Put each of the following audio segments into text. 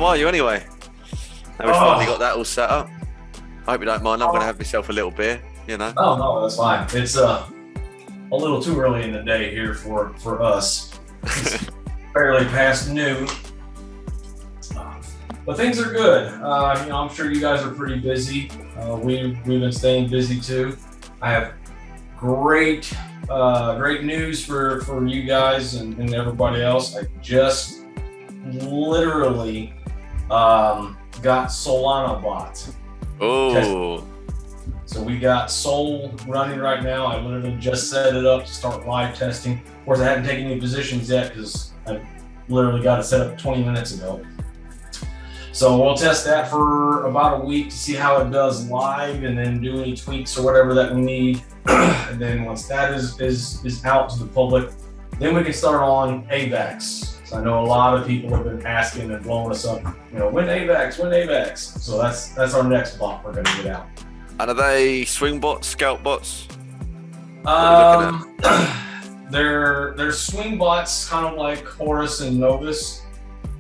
How are you anyway? Now we finally got that all set up. I hope you don't mind. I'm going to have myself a little beer, you know. Oh, no, that's fine. It's a little too early in the day here for us. It's barely past noon. But things are good. I'm sure you guys are pretty busy. We've been staying busy too. I have great news for you guys and everybody else. I just literally got Solana bought. Oh. So we got Sol running right now. I literally just set it up to start live testing. Of course, I haven't taken any positions yet because I literally got it set up 20 minutes ago. So we'll test that for about a week to see how it does live, and then do any tweaks or whatever that we need. And then once that is out to the public, then we can start on AVAX. So I know a lot of people have been asking and blowing us up, when AVAX? So that's our next bot we're going to get out. And are they swing bots, scout bots? They're swing bots, kind of like Horus and Novus.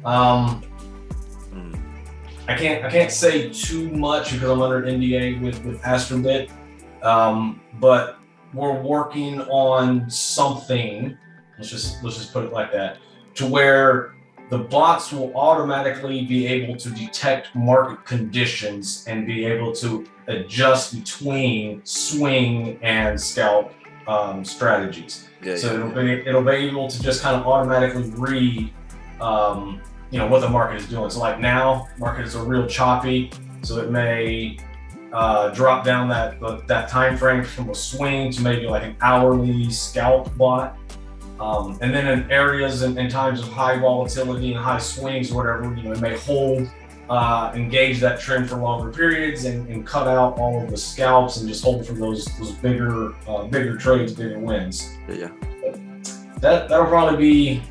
I can't say too much because I'm under NDA with Astrobit, but we're working on something. Let's just put it like that, to where the bots will automatically be able to detect market conditions and be able to adjust between swing and scalp strategies. It'll be able to just kind of automatically read what the market is doing. So like now, markets are real choppy, so it may drop down that time frame from a swing to maybe like an hourly scalp bot. And then in areas and times of high volatility and high swings or whatever, it may hold, engage that trend for longer periods and cut out all of the scalps and just hold for those bigger trades, bigger wins. Yeah. But that'll probably be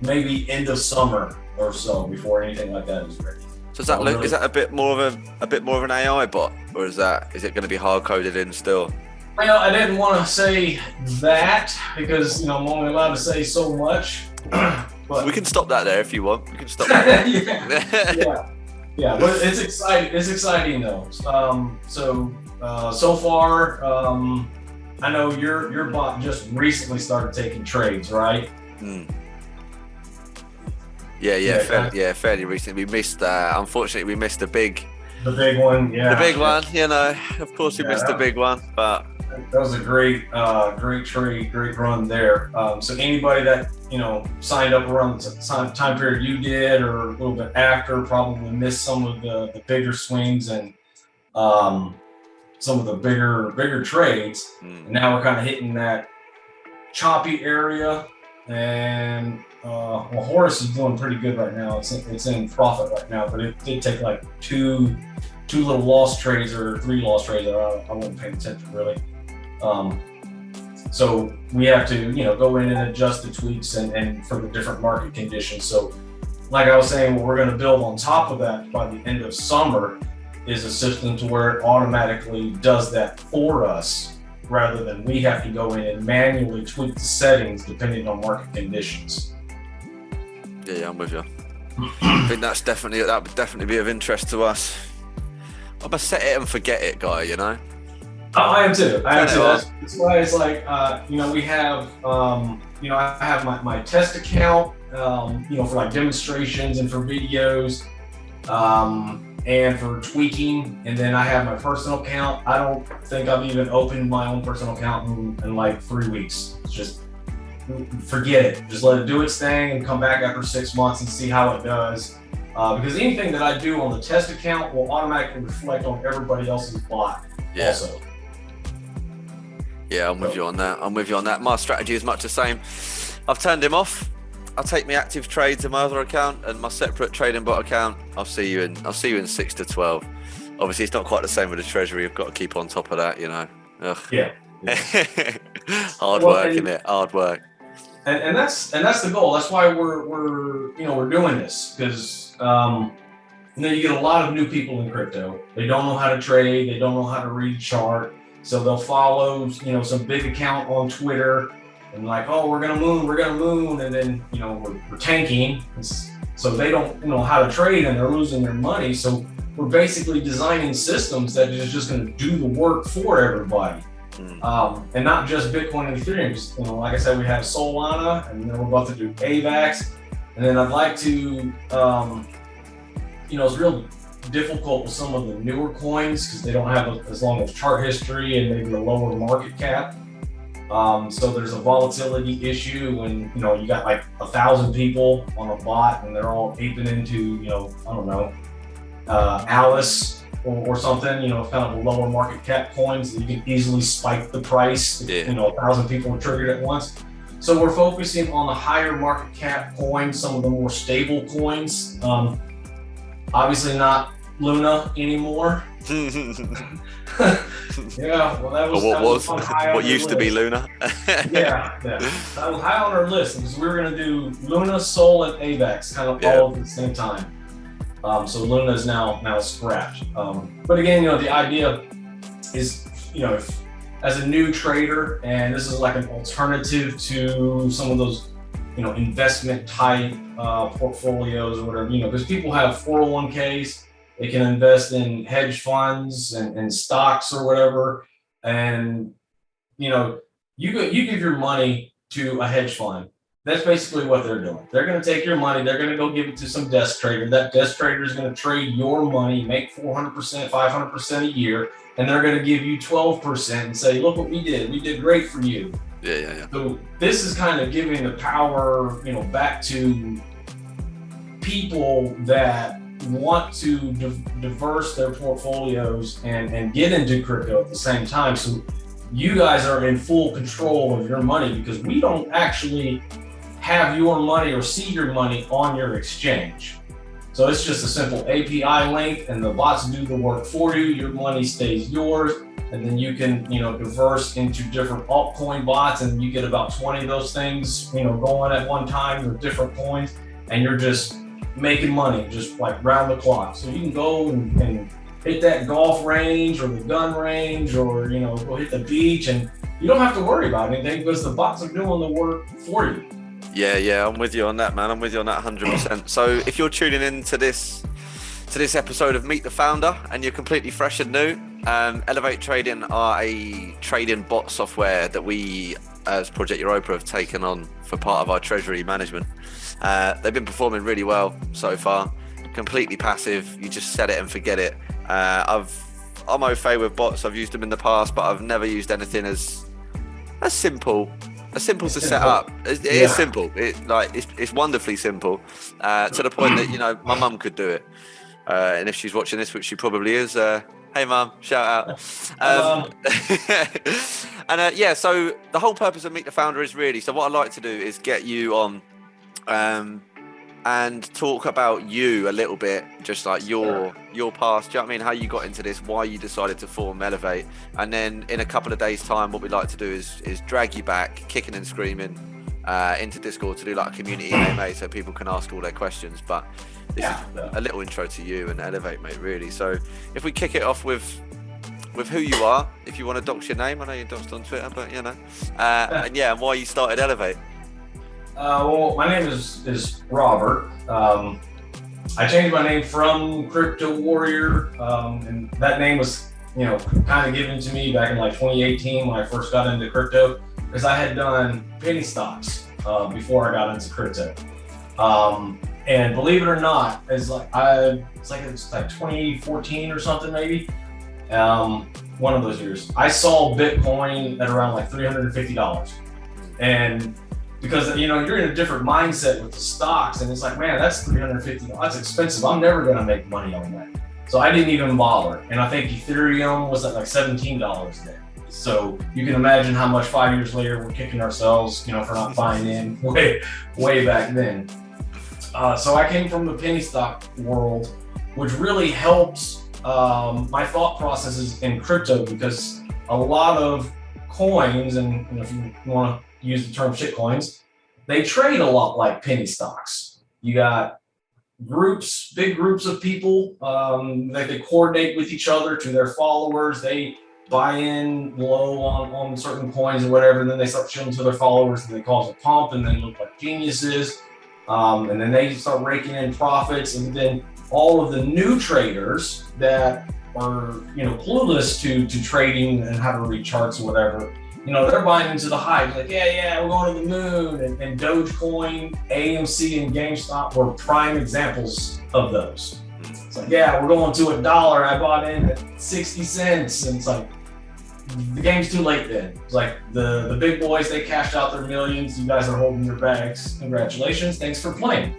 maybe end of summer or so before anything like that is ready. So is that a bit more of an AI bot, or is it going to be hard coded in still? Well, I didn't want to say that because I'm only allowed to say so much. But we can stop that there if you want. We can stop that. yeah. But it's exciting. It's exciting though. So far, I know your bot just recently started taking trades, right? Fairly recently. We missed. Unfortunately, we missed the big one. Yeah, the big one. Of course, we missed the big one, but that was a great trade, great run there. So anybody that signed up around the time period you did, or a little bit after, probably missed some of the bigger swings and some of the bigger trades. And now we're kind of hitting that choppy area, and Horus is doing pretty good right now. It's in profit right now, but it did take like two little lost trades or 3 lost trades that I wasn't paying attention really. So we have to go in and adjust the tweaks and for the different market conditions. So like I was saying, what we're going to build on top of that by the end of summer is a system to where it automatically does that for us, rather than we have to go in and manually tweak the settings depending on market conditions. Yeah, I'm with you. I think that would definitely be of interest to us. I'm a set it and forget it guy, Oh, I am too. That's why it's like, we have, I have my test account, for like demonstrations and for videos, and for tweaking. And then I have my personal account. I don't think I've even opened my own personal account in like 3 weeks. It's just, forget it. Just let it do its thing and come back after 6 months and see how it does. Because anything that I do on the test account will automatically reflect on everybody else's bot also. Yeah, I'm with you on that. My strategy is much the same. I've turned him off. I'll take my active trades in my other account and my separate trading bot account. I'll see you in 6 to 12. Obviously, it's not quite the same with the treasury. You've got to keep on top of that, Ugh. Yeah. Hard work, isn't it? Hard work. And that's the goal. That's why we're doing this, because you get a lot of new people in crypto. They don't know how to trade. They don't know how to read a chart. So they'll follow some big account on Twitter and like, oh, we're gonna moon, and then we're tanking. So they don't know how to trade and they're losing their money. So we're basically designing systems that is just going to do the work for everybody. And not just Bitcoin and Ethereum. Just, like I said, we have Solana, and then we're about to do AVAX. And then I'd like to, it's real difficult with some of the newer coins because they don't have as long as chart history and maybe a lower market cap. So there's a volatility issue when, you got like 1,000 people on a bot and they're all aping into, Alice or something, kind of a lower market cap coins that you can easily spike the price if, 1,000 people are triggered at once. So we're focusing on the higher market cap coins, some of the more stable coins. Obviously not Luna anymore. Yeah, well, that was what used to be Luna. yeah, that was high on our list because we were going to do Luna, Sol, and AVAX kind of all at the same time. So Luna is now scrapped. But again, the idea is, if, as a new trader, and this is like an alternative to some of those, investment type portfolios or whatever, because people have 401ks. They can invest in hedge funds and stocks or whatever. And, you give your money to a hedge fund. That's basically what they're doing. They're going to take your money. They're going to go give it to some desk trader. That desk trader is going to trade your money, make 400%, 500% a year. And they're going to give you 12% and say, look what we did. We did great for you. Yeah. So this is kind of giving the power, back to people that want to diverse their portfolios and get into crypto at the same time. So you guys are in full control of your money because we don't actually have your money or see your money on your exchange. So it's just a simple API link and the bots do the work for you. Your money stays yours. And then you can, diverse into different altcoin bots and you get about 20 of those things, going at one time with different coins and you're just making money just like round the clock. So you can go and hit that golf range or the gun range or, go hit the beach and you don't have to worry about anything because the bots are doing the work for you. Yeah, I'm with you on that, man. I'm with you on that 100%. So if you're tuning in to this episode of Meet the Founder and you're completely fresh and new, Elevate Trading are a trading bot software that we as Project Europa have taken on for part of our treasury management. They've been performing really well so far. Completely passive. You just set it and forget it. I'm au fait with bots. I've used them in the past, but I've never used anything as simple to set up. It is simple. It's wonderfully simple to the point that my mum could do it. And if she's watching this, which she probably is, hey mum, shout out. And so the whole purpose of Meet the Founder is really, so what I'd like to do is get you on and talk about you a little bit, just like your past, do you know what I mean? How you got into this, why you decided to form Elevate. And then in a couple of days time, what we'd like to do is drag you back, kicking and screaming, into Discord to do like a community AMA so people can ask all their questions. But this is a little intro to you and Elevate, mate, really. So if we kick it off with who you are, if you want to dox your name, I know you're doxed on Twitter, but and why you started Elevate. Well, my name is Robert. I changed my name from Crypto Warrior, and that name was, kind of given to me back in like 2018 when I first got into crypto, because I had done penny stocks before I got into crypto. And believe it or not, it's like 2014 or something maybe. One of those years, I saw Bitcoin at around like $350, and because you're in a different mindset with the stocks, and it's like, man, that's $350. That's expensive. I'm never gonna make money on that. So I didn't even bother. And I think Ethereum was at like $17 then. So you can imagine how much 5 years later we're kicking ourselves, for not buying in way back then. So I came from the penny stock world, which really helps my thought processes in crypto, because a lot of coins, and if you want to use the term shit coins, they trade a lot like penny stocks. You got big groups of people that they coordinate with each other to their followers. They buy in low on certain coins or whatever, and then they start showing to their followers, and they cause a pump, and then look like geniuses. And then they start raking in profits. And then all of the new traders that are, clueless to trading and how to read charts or whatever, they're buying into the hype. Like, yeah, we're going to the moon. And Dogecoin, AMC, and GameStop were prime examples of those. It's like, yeah, we're going to $1. I bought in at 60 cents. And it's like, the game's too late then. It's like the big boys, they cashed out their millions. You guys are holding your bags. Congratulations. Thanks for playing.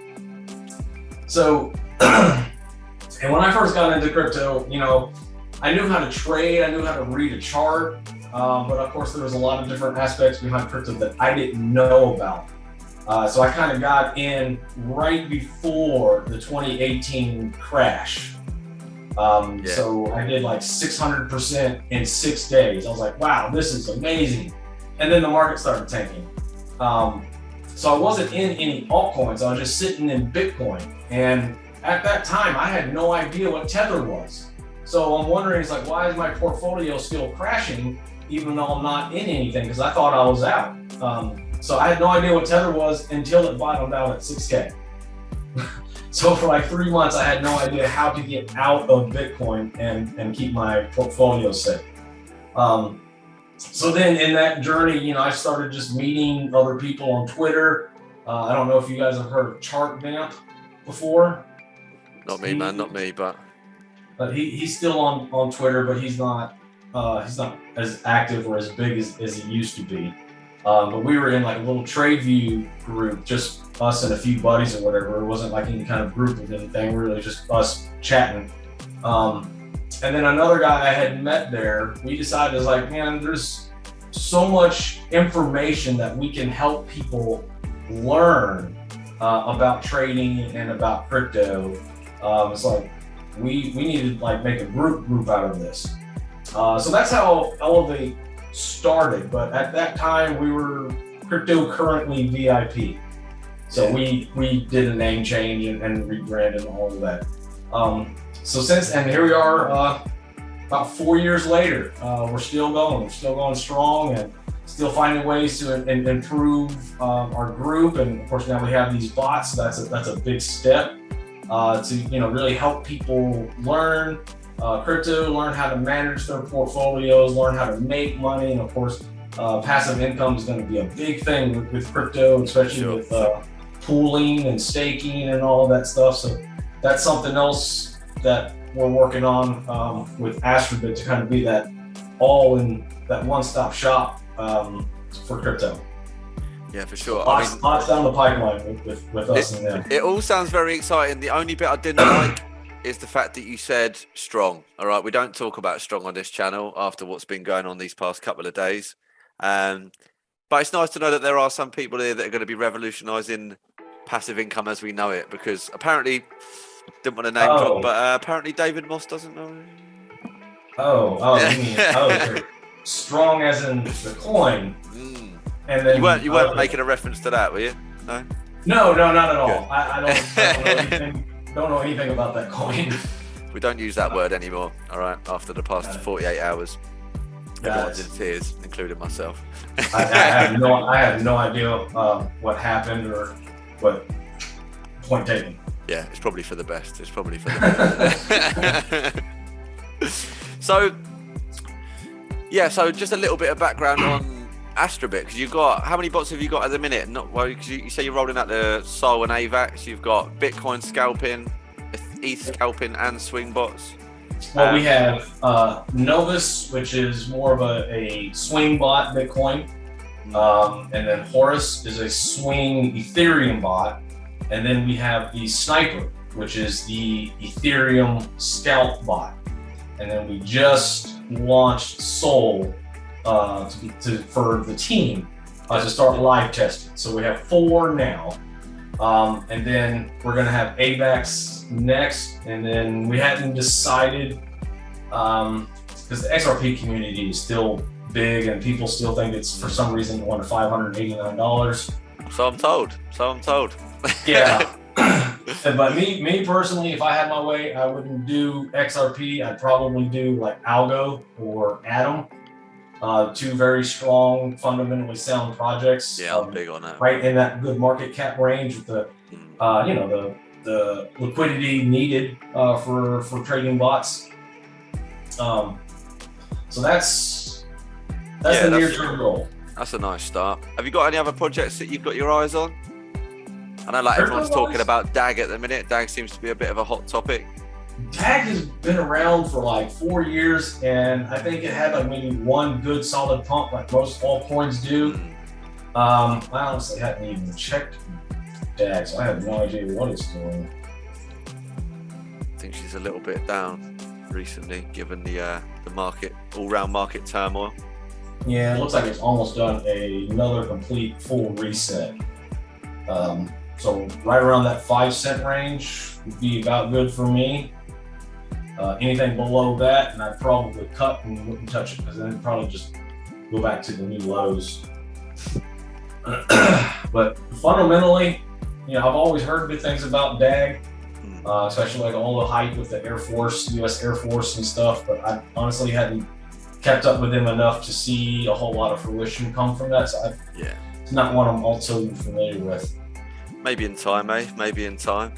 So, and when I first got into crypto, I knew how to trade. I knew how to read a chart. But of course, there was a lot of different aspects behind crypto that I didn't know about. So I kind of got in right before the 2018 crash. So I did like 600% in 6 days. I was like, wow, this is amazing. And then the market started tanking. So I wasn't in any altcoins. I was just sitting in Bitcoin. And at that time, I had no idea what Tether was. So I'm wondering, it's like, why is my portfolio still crashing even though I'm not in anything? Because I thought I was out. So I had no idea what Tether was until it bottomed out at 6K. So for like 3 months, I had no idea how to get out of Bitcoin and keep my portfolio safe. So then in that journey, I started just meeting other people on Twitter. I don't know if you guys have heard of ChartVamp before. Not me, man, not me, but he's still on Twitter, but he's not as active or as big as he used to be. But we were in like a little TradeView group, just us and a few buddies or whatever. It wasn't like any kind of group of anything, really just us chatting. And then another guy I had met there, we decided, like, man, there's so much information that we can help people learn about trading and about crypto. It's like we needed to like make a group out of this. So that's how Elevate started. But at that time, we were cryptocurrently VIP. So we did a name change and rebranded and all of that. So and here we are about 4 years later. We're still going strong and still finding ways to improve our group. And of course now we have these bots. So that's a big step to really help people learn crypto, learn how to manage their portfolios, learn how to make money. And of course, passive income is going to be a big thing with crypto, especially with pooling and staking and all of that stuff. So that's something else that we're working on with Astrobit to kind of be that all in that one-stop shop for crypto. Yeah, for sure. Lots down the pipeline with us and them. It all sounds very exciting. The only bit I didn't like is the fact that you said strong. All right, we don't talk about strong on this channel after what's been going on these past couple of days. But it's nice to know that there are some people here that are going to be revolutionising passive income as we know it, because apparently, didn't want to name drop, but apparently David Moss doesn't know. You mean strong as in the coin. And then you weren't making a reference to that, were you? No, not at all. I don't know anything about that coin. We don't use that word anymore, all right, after the past 48 hours. Everyone's in tears, including myself. I have no idea what happened or what point taken. Yeah, it's probably for the best. So just a little bit of background on Astrobit, because you've got, how many bots have you got at the minute? Because you say you're rolling out the Sol and AVAX. You've got Bitcoin scalping, ETH scalping, and swing bots. Well, we have Novus, which is more of a swing bot Bitcoin, and then Horus is a swing Ethereum bot, and then we have the Sniper, which is the Ethereum scalp bot, and then we just launched Sol for the team to start live testing. So we have 4 now, and then we're going to have AVAX next, and then we hadn't decided because the XRP community is still big and people still think it's for some reason $1 to $589. So I'm told. Yeah. But me personally, if I had my way, I wouldn't do XRP. I'd probably do like Algo or Atom. 2 very strong, fundamentally sound projects. Yeah, I'm big on that. Right in that good market cap range with the The liquidity needed for trading bots. So that's the near-term goal. That's a nice start. Have you got any other projects that you've got your eyes on? I know everyone's talking about DAG at the minute. DAG seems to be a bit of a hot topic. DAG has been around for like 4 years, and I think it had like maybe one good solid pump, like most altcoins do. I honestly hadn't even checked DAG, so I have no idea what it's doing. I think she's a little bit down recently, given the market, all-round market turmoil. Yeah, it looks like it's almost done another complete full reset. So right around that 5-cent range would be about good for me. Anything below that, and I'd probably cut and wouldn't touch it, because then it'd probably just go back to the new lows. But fundamentally, I've always heard good things about DAG, especially like all the hype with the Air Force, U.S. Air Force and stuff. But I honestly hadn't kept up with them enough to see a whole lot of fruition come from that. So it's not one I'm also familiar with. Maybe in time, eh? Maybe in time.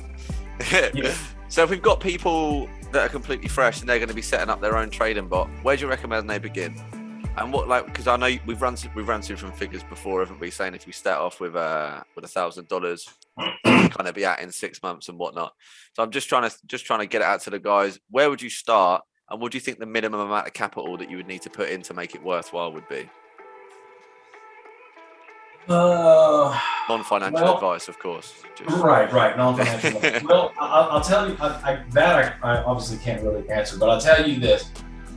Yeah. So if we've got people that are completely fresh and they're going to be setting up their own trading bot, where do you recommend they begin? And what, like, because I know we've run through some figures before, haven't we? Saying if we start off with $1,000, kind of be out in 6 months and whatnot. So I'm just trying to get it out to the guys. Where would you start, and what do you think the minimum amount of capital that you would need to put in to make it worthwhile would be? Non-financial advice, of course. Right, non-financial advice. Well, I'll tell you, I obviously can't really answer, but I'll tell you this.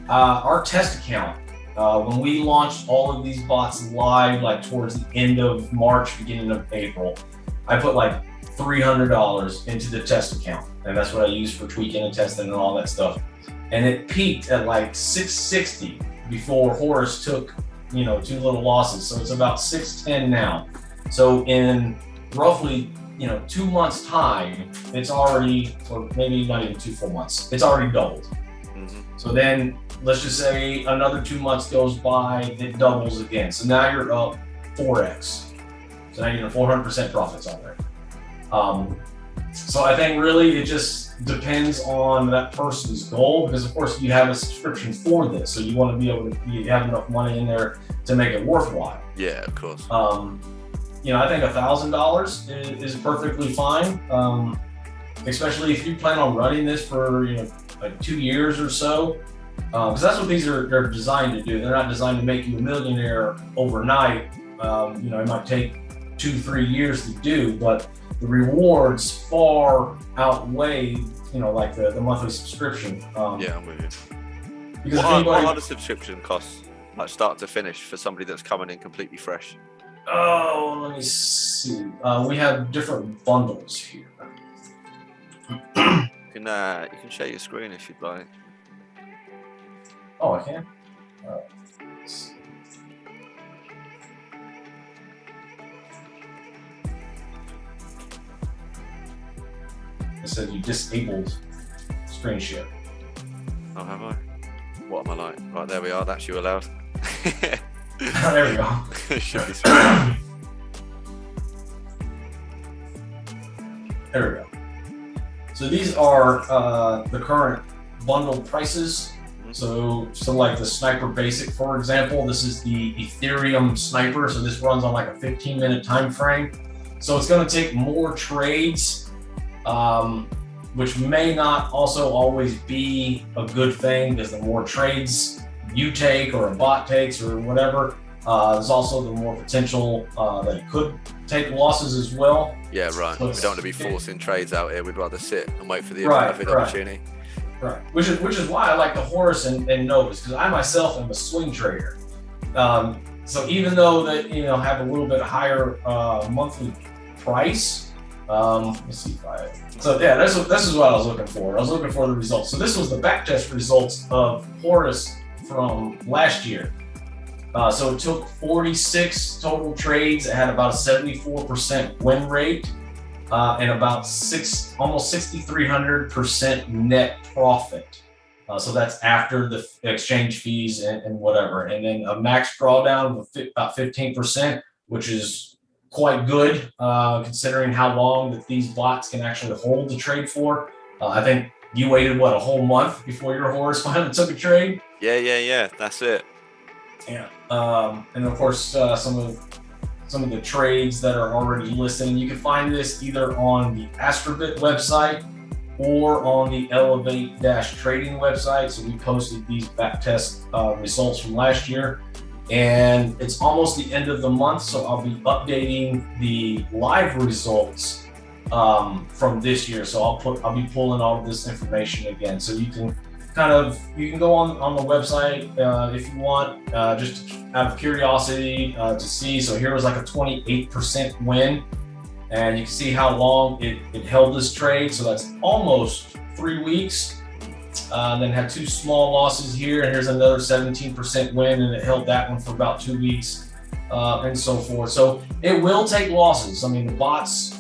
Our test account, when we launched all of these bots live, like towards the end of March, beginning of April, I put like $300 into the test account. And that's what I used for tweaking and testing and all that stuff. And it peaked at like 660 before Horus took, 2 little losses. So it's about 610 now. So in roughly, 2 months time, it's already, or maybe not even 2 full months, it's already doubled. Mm-hmm. So then let's just say another 2 months goes by, it doubles again. So now you're up 4x. So now you're 400% profits on there. So I think really it just depends on that person's goal, because of course you have a subscription for this. So you want to be able to have enough money in there to make it worthwhile. Yeah, of course. I think $1,000 is perfectly fine. Especially if you plan on running this for, like 2 years or so. Because that's what they're designed to do. They're not designed to make you a millionaire overnight. It might take 2-3 years to do, but the rewards far outweigh, like the monthly subscription. Yeah, I'm with you. Because what are the subscription costs, like start to finish, for somebody that's coming in completely fresh? Oh, let me see. We have different bundles here. You can share your screen if you'd like. Oh, I can? All right. Let's see. It said you disabled screen share. Oh, have I? What am I like? Right, there we are. That's you allowed. There we go. Should be There we go. So these are the current bundled prices. So like the Sniper Basic, for example, this is the Ethereum Sniper. So this runs on like a 15-minute time frame. So it's going to take more trades, which may not also always be a good thing, because the more trades you take or a bot takes or whatever, there's also the more potential that it could take losses as well. Yeah, right. So we don't want to be forcing trades out here. We'd rather sit and wait for the Right. opportunity. Right, which is why I like the Horus and Novus, because I myself am a swing trader. So even though that have a little bit higher monthly price, let's see if I. So yeah, this is what I was looking for. I was looking for the results. So this was the backtest results of Horus from last year. So it took 46 total trades. It had about a 74% win rate. And about almost 6,300% net profit. So that's after the exchange fees and whatever. And then a max drawdown of about 15%, which is quite good considering how long that these bots can actually hold the trade for. I think you waited a whole month before your horse finally took a trade. Yeah. That's it. Yeah. And of course, some of the trades that are already listed. And you can find this either on the Astrobit website or on the Elevate-Trading website. So we posted these backtest results from last year. And it's almost the end of the month, so I'll be updating the live results from this year. So I'll be pulling all of this information again. So you can go on the website if you want, just out of curiosity to see. So here was like a 28% win, and you can see how long it held this trade. So that's almost 3 weeks. Then had 2 small losses here, and here's another 17% win, and it held that one for about 2 weeks, and so forth. So it will take losses. I mean, the bots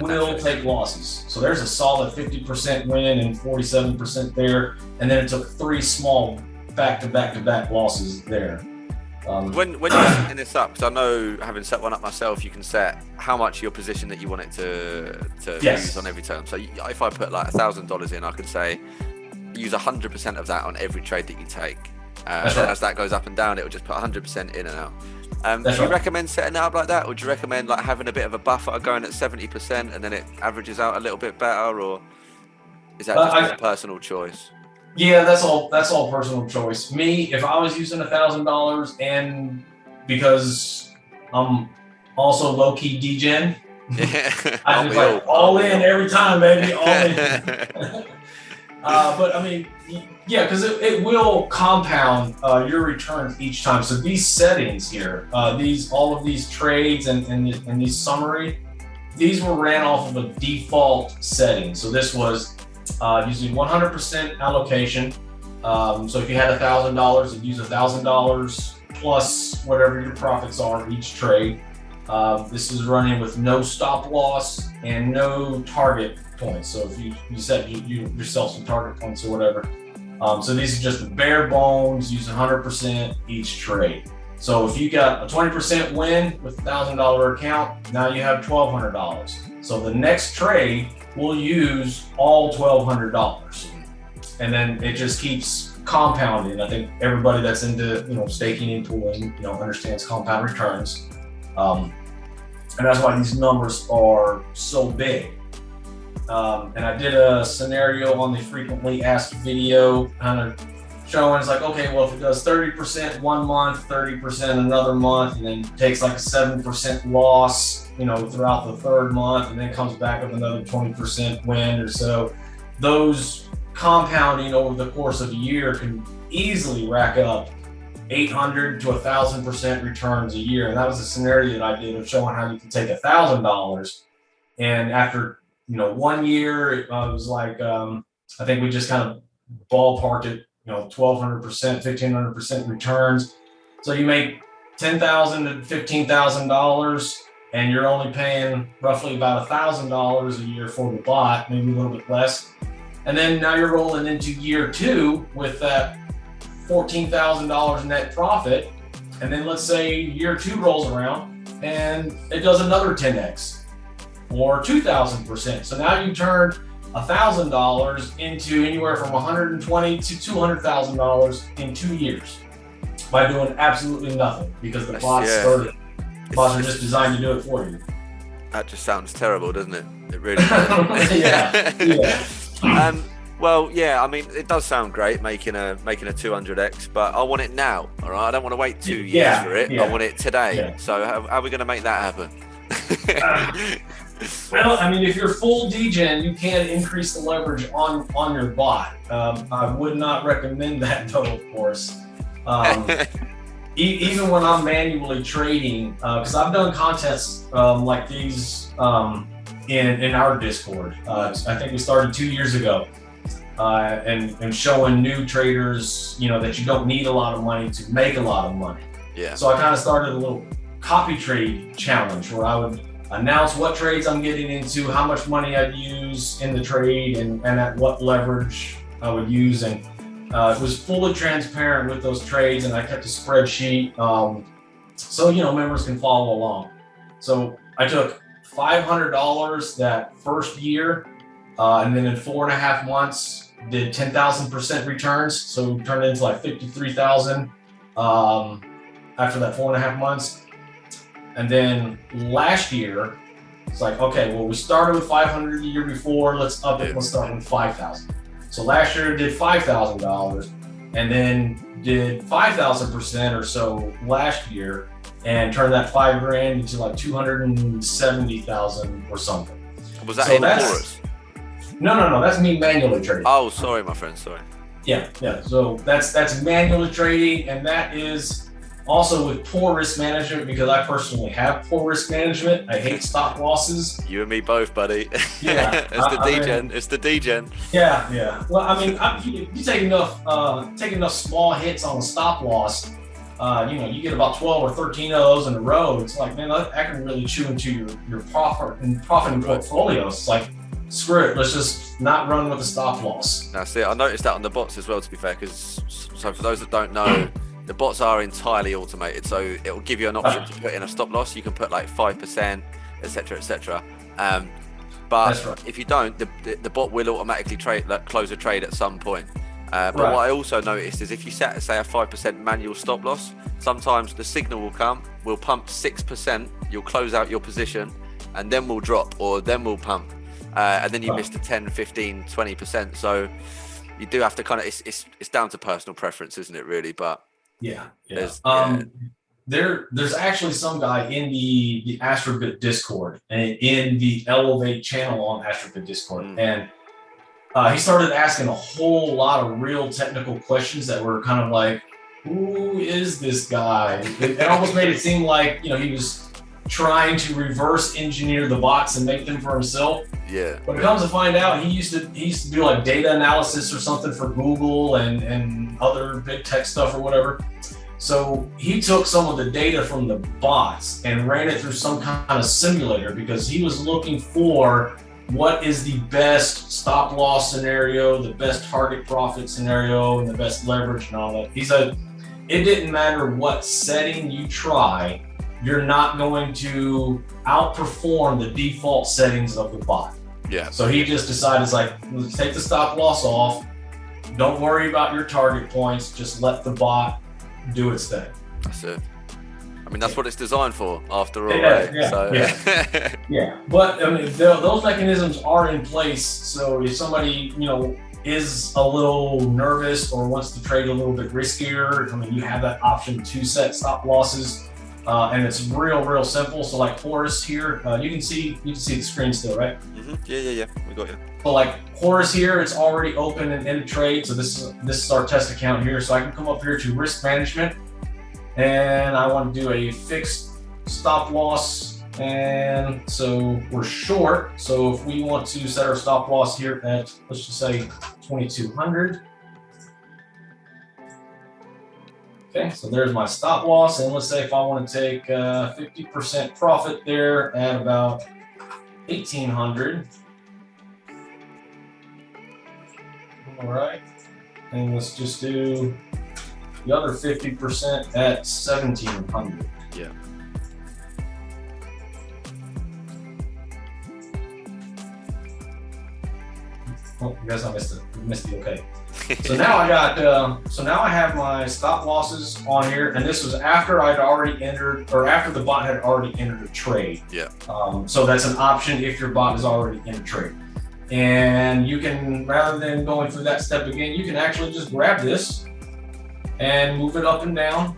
will take losses. So there's a solid 50% win and 47% there, and then it took 3 small back-to-back losses there. When you're setting this up, because I know, having set one up myself, you can set how much your position that you want it to use on every turn. So if I put like $1,000 in, I could say use 100% of that on every trade that you take. Right. As that goes up and down, it will just put 100% in and out. Do you recommend setting it up like that, or do you recommend like having a bit of a buffer going at 70% and then it averages out a little bit better, or is that just a personal choice? Yeah, that's all personal choice. Me, if I was using $1,000, and because I'm also low-key degen, I'd be like all in every time, baby, all in. But I mean, yeah, because it will compound your returns each time. So these settings here, all of these trades and these summary, these were ran off of a default setting. So this was using 100% allocation. So if you had $1,000, you'd use $1,000 plus whatever your profits are each trade. This is running with no stop loss and no target points. So if you set yourself some target points or whatever. So these are just the bare bones, using 100% each trade. So if you got a 20% win with $1,000 account, now you have $1,200. So the next trade will use all $1,200. And then it just keeps compounding. I think everybody that's into staking and pooling understands compound returns. And that's why these numbers are so big. And I did a scenario on the frequently asked video, kind of showing it's like, okay, well, if it does 30% one month, 30% another month, and then takes like a 7% loss, throughout the third month, and then comes back with another 20% win or so, those compounding over the course of a year can easily rack up 800 to 1,000% returns a year. And that was a scenario that I did of showing how you can take $1,000, and after 1 year, it was like, I think we just kind of ballparked it, 1,200%, 1,500% returns. So you make $10,000 to $15,000, and you're only paying roughly about $1,000 a year for the bot, maybe a little bit less. And then now you're rolling into year 2 with that $14,000 net profit. And then let's say year 2 rolls around and it does another 10x or 2,000%. So now you turned $1,000 into anywhere from $120,000 to $200,000 in 2 years by doing absolutely nothing, because the bots are just designed to do it for you. That just sounds terrible, doesn't it? It really does. Yeah. Well, yeah, I mean, it does sound great making a 200x, but I want it now. All right, I don't want to wait 2 years for it. I want it today. Yeah. So how are we going to make that happen? Well, I mean, if you're full degen, you can increase the leverage on your bot. I would not recommend that, though, of course. Even when I'm manually trading, because I've done contests like these in our Discord. I think we started 2 years ago, and showing new traders, that you don't need a lot of money to make a lot of money. Yeah. So I kind of started a little copy trade challenge where I would announce what trades I'm getting into, how much money I'd use in the trade, and at what leverage I would use. And it was fully transparent with those trades, and I kept a spreadsheet so members can follow along. So I took $500 that first year, and then in 4.5 months did 10,000% returns. So turned into like 53,000 after that 4.5 months. And then last year, it's like, okay, well, we started with 500 the year before. Let's up it. Let's start with 5,000. So last year did $5,000, and then did 5,000% or so last year, and turned that $5,000 into like 270,000 or something. Was that in Chorus? No. That's me manually trading. Oh, sorry, my friend. Sorry. Yeah. So that's manually trading, and that is also with poor risk management, because I personally have poor risk management. I hate stop losses. You and me both, buddy. Yeah. It's the degen. Yeah. Well, I mean, you take enough small hits on a stop loss. You get about 12 or 13 of those in a row. It's like, man, that can really chew into your profiting portfolio. It's like, screw it. Let's just not run with a stop loss. Now, see, I noticed that on the bots as well, to be fair, because so for those that don't know, the bots are entirely automated, so it will give you an option to put in a stop loss. You can put like 5%, etc. But That's right. if you don't, the bot will automatically close a trade at some point. But what I also noticed is if you set, say, a 5% manual stop loss, sometimes the signal will come, we'll pump 6%, you'll close out your position, and then we'll drop, or then we'll pump, and then you missed the 10, 15, 20%. So you do have to kind of, it's down to personal preference, isn't it, really? But yeah. There's actually some guy in the Astrobit Discord and in the Elevate channel on Astrobit Discord, and he started asking a whole lot of real technical questions that were kind of like, who is this guy? It almost made it seem like, he was trying to reverse engineer the bots and make them for himself. Yeah. But it comes to find out, he used to do like data analysis or something for Google and other big tech stuff or whatever. So he took some of the data from the bots and ran it through some kind of simulator, because he was looking for what is the best stop loss scenario, the best target profit scenario, and the best leverage and all that. He said it didn't matter what setting you try, you're not going to outperform the default settings of the bot. Yeah. So he just decided, it's like, let's take the stop loss off. Don't worry about your target points. Just let the bot do its thing. That's it. I mean, that's what it's designed for, after all, Yeah, right? yeah, So, yeah. But I mean, those mechanisms are in place. So if somebody, is a little nervous or wants to trade a little bit riskier, I mean, you have that option to set stop losses. And it's real simple. So like Horus here, you can see the screen still, right? Mm-hmm. Yeah. We got you. So like Horus here, it's already open and in a trade. So this is our test account here. So I can come up here to risk management, and I want to do a fixed stop loss. And so we're short. So if we want to set our stop loss here at, let's just say 2,200. Okay, so there's my stop loss, and let's say if I want to take 50% profit there at about 1,800. All right, and let's just do the other 50% at 1,700. Yeah. Oh, I guess I missed the okay. So now I have my stop losses on here, and this was after I'd already entered, or after the bot had already entered a trade. Yeah. So that's an option if your bot is already in a trade. And you can, rather than going through that step again, you can actually just grab this and move it up and down.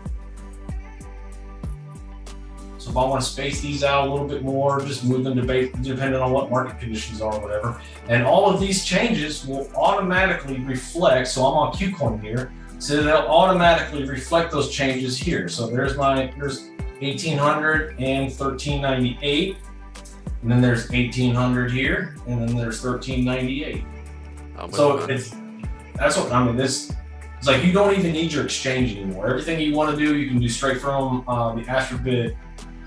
So if I want to space these out a little bit more, just move them depending on what market conditions are or whatever. And all of these changes will automatically reflect. So I'm on KuCoin here, so they'll automatically reflect those changes here. So there's 1,800 and 1,398. And then there's 1,800 here, and then there's 1,398. So that's what I mean. It's like you don't even need your exchange anymore. Everything you want to do, you can do straight from the Astrobit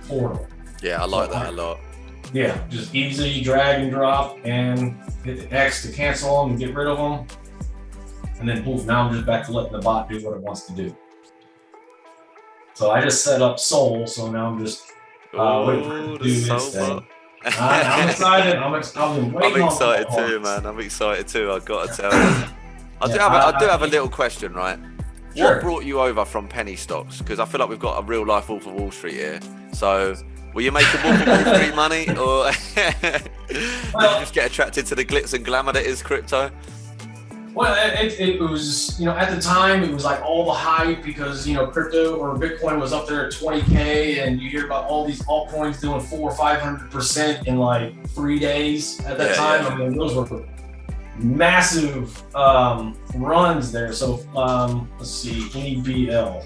portal. Yeah, I like that a lot. Yeah, just easy drag and drop and hit the X to cancel them and get rid of them. And then poof, now I'm just back to letting the bot do what it wants to do. So I just set up Sol, so now I'm just Waiting for it Oh, to the do soul this thing. bot. I'm excited. I've been I'm waiting on excited that. too, man. I'm excited too. I've got to tell you. I do have a little question, right? Sure. What brought you over from penny stocks? Because I feel like we've got a real life Wolf of Wall Street here. So, were you making Wolf of Wall Street money, or did you just get attracted to the glitz and glamour that is crypto? Well, it was, at the time, it was like all the hype because, crypto or Bitcoin was up there at 20K, and you hear about all these altcoins doing 400 or 500% in like 3 days at that time. Yeah. I mean, those were massive runs there. So let's see, NEBL.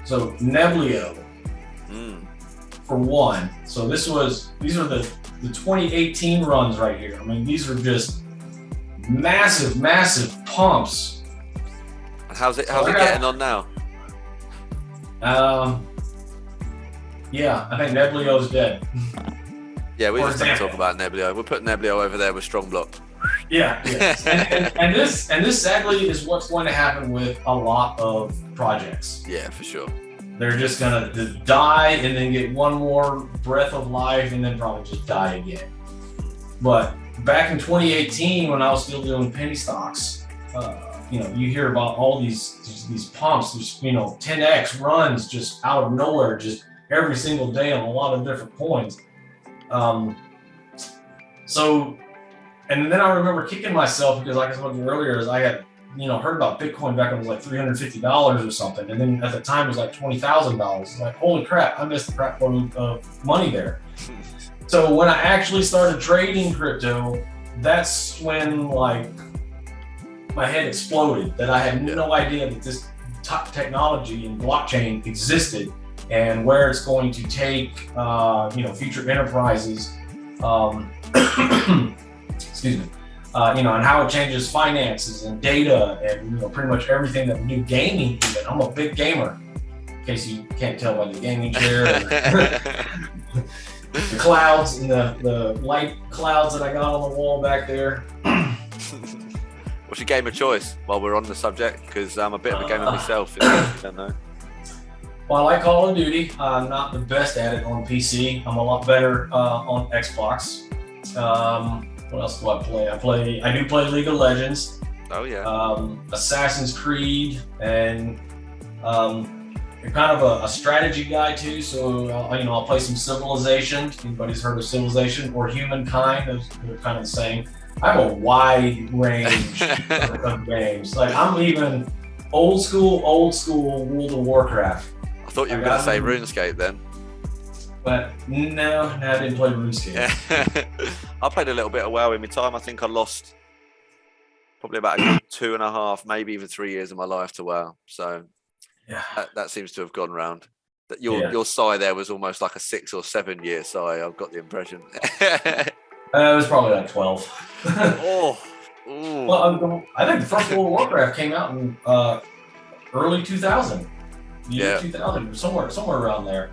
So Neblio for one. So these are the 2018 runs right here. I mean, these are just massive pumps. How's it getting on now? Yeah, I think Neblio's dead. Yeah, we just don't talk about Neblio. We'll put Neblio over there with Strong Block. Yeah. and this sadly is what's going to happen with a lot of projects. Yeah, for sure. They're just gonna die and then get one more breath of life and then probably just die again. But back in 2018, when I was still doing penny stocks, you hear about all these pumps, 10x runs just out of nowhere, just every single day on a lot of different coins. And then I remember kicking myself because, like I told you earlier, I had heard about Bitcoin back when it was like $350 or something, and then at the time it was like $20,000. Like, holy crap, I missed the crap load of money there. So when I actually started trading crypto, that's when like my head exploded. That I had no idea that this technology and blockchain existed, and where it's going to take future enterprises. Excuse me. And how it changes finances and data and pretty much everything that we do. Gaming even. I'm a big gamer, in case you can't tell by the gaming chair. The clouds and the light clouds that I got on the wall back there. What's your game of choice while we're on the subject? Because I'm a bit of a gamer myself, if you don't know. Well, I like Call of Duty. I'm not the best at it on PC. I'm a lot better on Xbox. What else do I play? I do play League of Legends. Oh yeah. Assassin's Creed, and I'm kind of a strategy guy too. So I'll play some Civilization. Anybody's heard of Civilization or Humankind? They're kind of the same. I have a wide range of games. Like I'm even old school World of Warcraft. I thought you were going to say RuneScape then. But no, I didn't play RuneScape. I played a little bit of WoW in my time. I think I lost probably about 2.5, maybe even 3 years of my life to WoW. So that seems to have gone round. That your sigh there was almost like a 6 or 7 year sigh. I've got the impression. It was probably like 12. Well, I think the first World of Warcraft came out in early 2000. Year 2000, somewhere around there.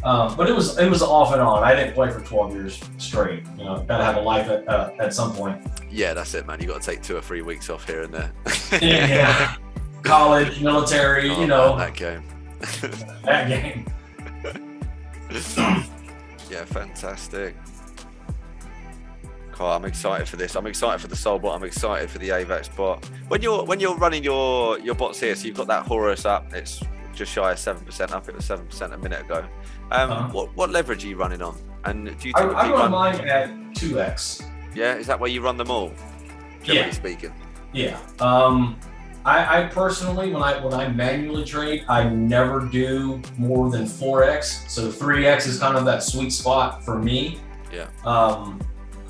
But it was off and on. I didn't play for 12 years straight. Gotta have a life at some point. Yeah, that's it, man. You got to take 2 or 3 weeks off here and there. Yeah. College, military, Man, that game. That game. Yeah, fantastic. Oh, I'm excited for this. I'm excited for the Soul bot. I'm excited for the AVAX bot. When you're running your bots here, so you've got that Horus up. It's just shy of 7% up. It was 7% a minute ago. What leverage are you running on? And do you typically I run mine at 2x. Yeah, is that where you run them all? Generally speaking. Yeah. I personally, when I manually trade, I never do more than 4x. So 3x is kind of that sweet spot for me. Yeah.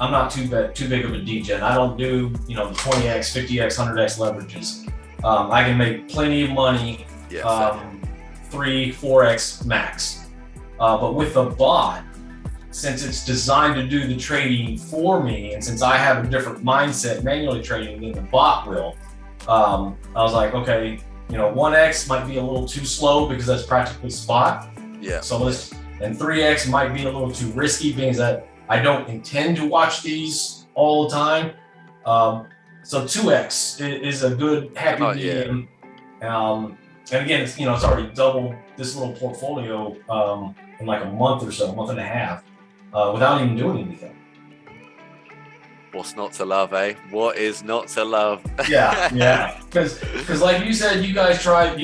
I'm not too big of a degen. I don't do the 20x, 50x, 100x leverages. I can make plenty of money. 3, 4x max. But with a bot, since it's designed to do the trading for me, and since I have a different mindset manually trading than the bot will, I was like, okay, 1x might be a little too slow because that's practically spot. Yeah. So and 3x might be a little too risky being that I don't intend to watch these all the time. So 2x is a good happy medium. and again, it's it's already doubled this little portfolio in like a month or so, a month and a half, without even doing anything. What's not to love, eh? What is not to love? Yeah. Because like you said, you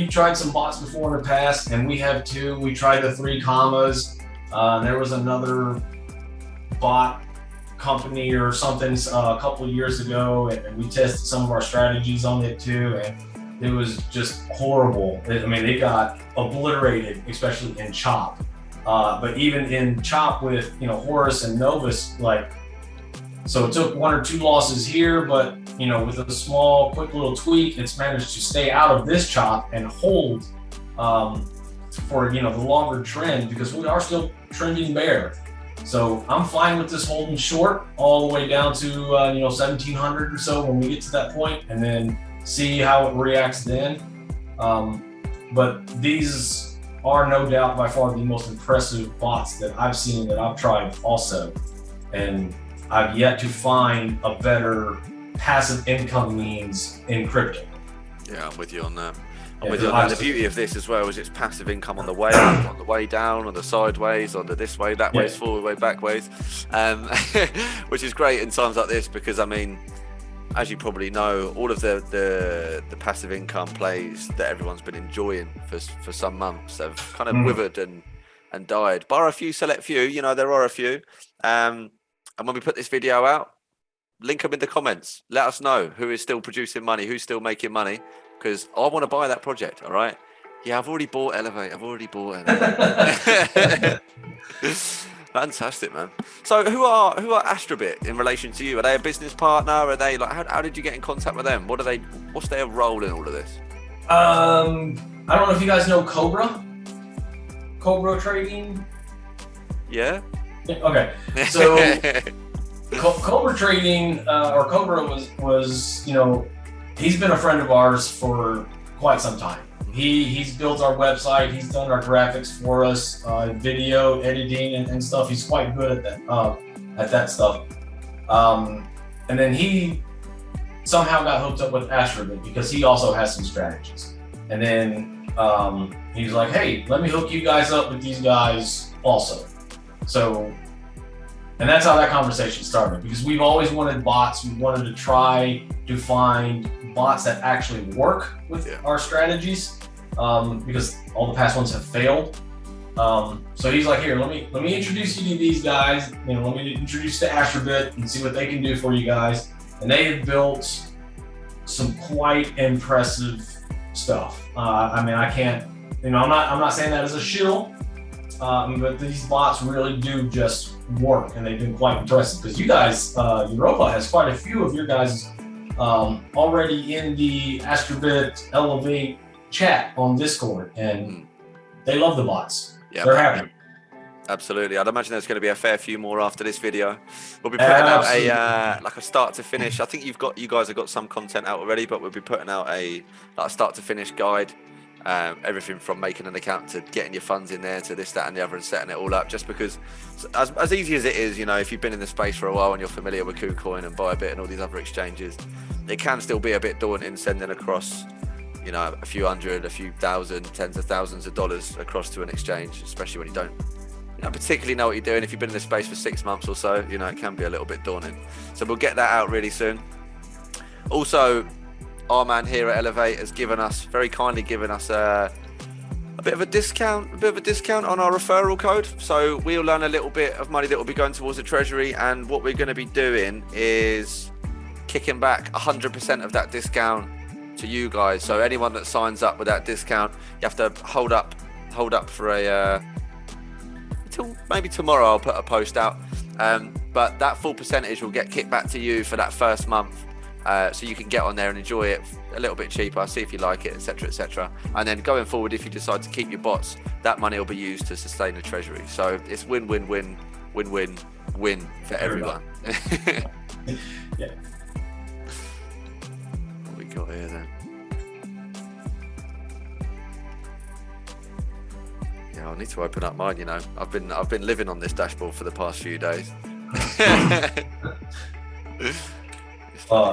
tried some bots before in the past, and we have too. We tried the 3 commas. There was another bot company or something a couple of years ago, and we tested some of our strategies on it too, and it was just horrible. I mean, they got obliterated, especially in Chop. But even in Chop with Horus and Novus, like, so it took 1 or 2 losses here, but with a small, quick little tweak, it's managed to stay out of this Chop and hold for the longer trend, because we are still trending bear. So I'm fine with this holding short all the way down to 1700 or so when we get to that point, and then see how it reacts then. But these are no doubt by far the most impressive bots that I've seen, that I've tried also, and I've yet to find a better passive income means in crypto. Yeah, I'm with you on that. The beauty of this as well is it's passive income on the way up, on the way down, on the sideways, on the this way, that way, forward way, back ways, which is great in times like this, because I mean, as you probably know, all of the passive income plays that everyone's been enjoying for some months have kind of withered and died. Bar a few, select few, there are a few. And when we put this video out, link them in the comments. Let us know who is still producing money, who's still making money, because I want to buy that project. All right. Yeah, I've already bought Elevate. Fantastic, man. So who are Astrobit in relation to you? Are they a business partner? Are they like, how did you get in contact with them? What's their role in all of this? I don't know if you guys know Cobra Trading. Yeah. Okay. So Cobra Trading, or Cobra was he's been a friend of ours for quite some time. He's built our website. He's done our graphics for us, video editing and stuff. He's quite good at that stuff. And then he somehow got hooked up with Astrobit because he also has some strategies. And then he's like, hey, let me hook you guys up with these guys also. So, and that's how that conversation started, because we've always wanted bots. We wanted to try to find bots that actually work with our strategies, because all the past ones have failed. So he's like, here, let me introduce you to these guys. Let me introduce you to Astrobit and see what they can do for you guys. And they have built some quite impressive stuff. I mean, I can't, I'm not saying that as a shill, but these bots really do just work, and they've been quite impressive, because you guys, Europa has quite a few of your guys already in the Astrobit Elevate chat on Discord, and they love the bots. Yeah, they're happy. Absolutely. I'd imagine there's going to be a fair few more after this video. We'll be putting out a start to finish. I think you guys have got some content out already, but we'll be putting out a start to finish guide. Everything from making an account to getting your funds in there to this, that, and the other, and setting it all up. Just because, as easy as it is, if you've been in the space for a while and you're familiar with KuCoin and Bybit and all these other exchanges, it can still be a bit daunting sending across, a few hundred, a few thousand, tens of thousands of dollars across to an exchange, especially when you don't, particularly know what you're doing. If you've been in the space for 6 months or so, it can be a little bit daunting. So we'll get that out really soon. Also, our man here at Elevate has very kindly given us a bit of a discount on our referral code. So we'll earn a little bit of money that will be going towards the treasury, and what we're going to be doing is kicking back 100% of that discount to you guys. So anyone that signs up with that discount, you have to hold up for until maybe tomorrow. I'll put a post out, but that full percentage will get kicked back to you for that first month. So you can get on there and enjoy it a little bit cheaper, see if you like it, etc. And then going forward, if you decide to keep your bots, that money will be used to sustain the treasury. So it's win for everyone. Yeah. What we got here then? Yeah, I need to open up mine. I've been living on this dashboard for the past few days. The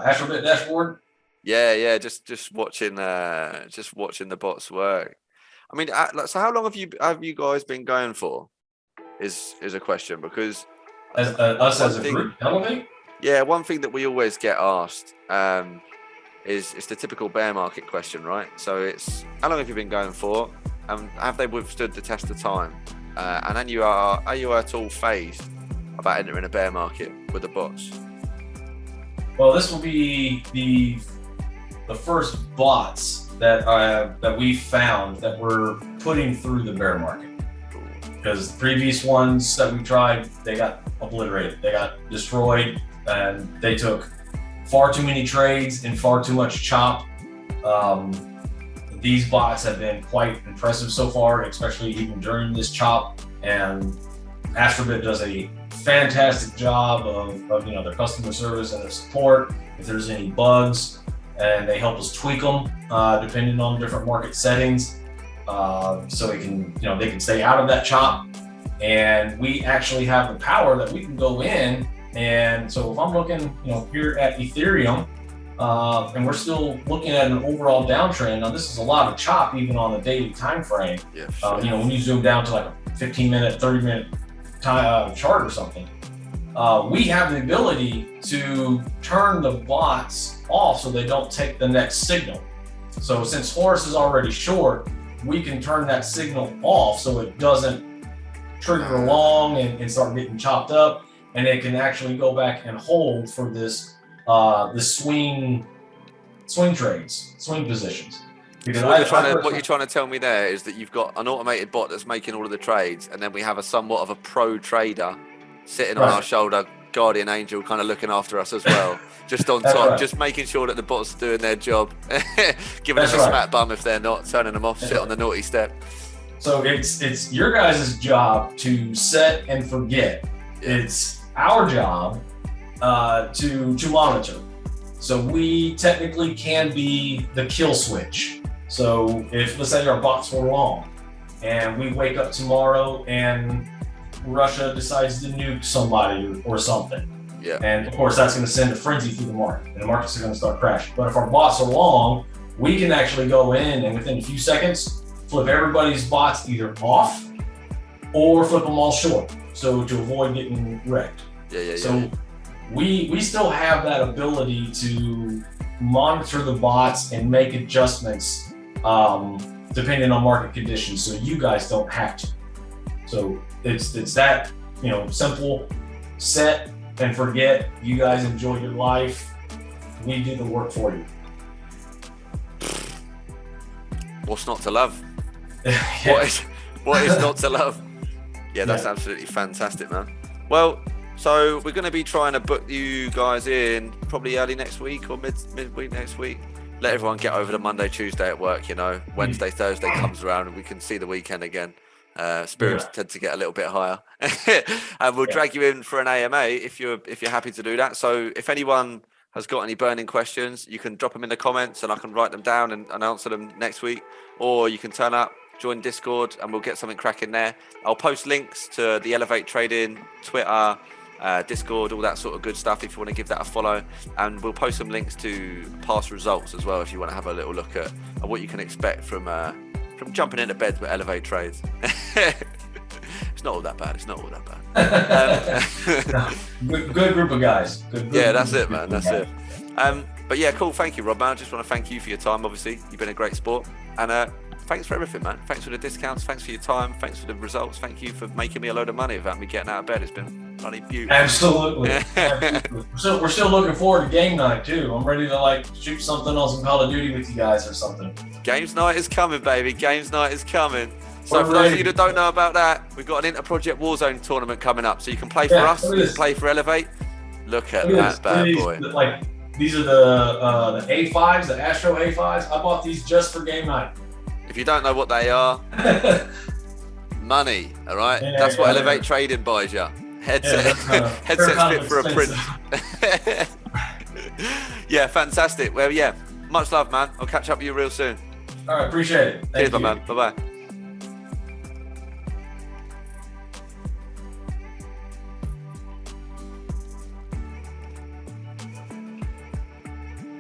Astrobit dashboard? Yeah. Just watching the bots work. I mean, so how long have you guys been going for? Is a question, because Us as a group, Elevate? Yeah, one thing that we always get asked is the typical bear market question, right? So it's, how long have you been going for, and have they withstood the test of time? And then are you at all phased about entering a bear market with the bots? Well, this will be the first bots that we found that we're putting through the bear market. Because the previous ones that we tried, they got obliterated, they got destroyed, and they took far too many trades and far too much chop. These bots have been quite impressive so far, especially even during this chop. And Astrobit does a fantastic job of their customer service and their support. If there's any bugs, and they help us tweak them depending on different market settings, so they can stay out of that chop. And we actually have the power that we can go in. And so if I'm looking, here at Ethereum, and we're still looking at an overall downtrend. Now, this is a lot of chop even on the daily time frame. Yeah, sure. When you zoom down to like a 15-minute, 30-minute chart or something, we have the ability to turn the bots off so they don't take the next signal. So since Horus is already short, we can turn that signal off so it doesn't trigger along and start getting chopped up, and it can actually go back and hold for this the swing trades, swing positions. Because so what you're trying to tell me there is that you've got an automated bot that's making all of the trades, and then we have a somewhat of a pro trader sitting on our shoulder, guardian angel, kind of looking after us as well, just on top, just making sure that the bots are doing their job, giving us a smack bum if they're not, turning them off, sit on the naughty step. So it's your guys' job to set and forget. It's our job to monitor. So we technically can be the kill switch. So if, let's say, our bots were wrong and we wake up tomorrow and Russia decides to nuke somebody or something, and of course that's going to send a frenzy through the market, and the markets are going to start crashing. But if our bots are wrong, we can actually go in and within a few seconds flip everybody's bots either off or flip them all short, so to avoid getting wrecked. So we still have that ability to monitor the bots and make adjustments depending on market conditions, so you guys don't have to. So it's that simple. Set and forget. You guys enjoy your life. We do the work for you. What's not to love? What is not to love? Yeah, that's absolutely fantastic, man. Well, so we're going to be trying to book you guys in probably early next week or midweek next week. Let everyone get over the Monday, Tuesday at work. Wednesday, Thursday comes around and we can see the weekend again. Spirits tend to get a little bit higher, and we'll drag you in for an AMA if you're happy to do that. So if anyone has got any burning questions, you can drop them in the comments and I can write them down and answer them next week, or you can turn up, join Discord, and we'll get something cracking there. I'll post links to the Elevate Trading Twitter, Discord, all that sort of good stuff if you want to give that a follow, and we'll post some links to past results as well if you want to have a little look at what you can expect from jumping into bed with Elevate trades. It's not all that bad. Good group of guys. Good that's it, man. That's it. But yeah, cool. Thank you, Rob, man. I just want to thank you for your time. Obviously, you've been a great sport, and thanks for everything, man. Thanks for the discounts. Thanks for your time. Thanks for the results. Thank you for making me a load of money without me getting out of bed. It's been bloody beautiful. Absolutely. We're still looking forward to game night too. I'm ready to shoot something on some Call of Duty with you guys or something. Games night is coming, baby. Games night is coming. So for those of you that don't know about that, we've got an Inter-Project Warzone tournament coming up. So you can play for us, you can play for Elevate. Look at that bad boy. These are the A5s, the Astro A5s. I bought these just for game night. If you don't know what they are, money, all right? That's what Elevate Trading buys you. Headsets fit for a print. Yeah, fantastic. Well, yeah, much love, man. I'll catch up with you real soon. All right, appreciate it. Cheers, my man. Bye-bye.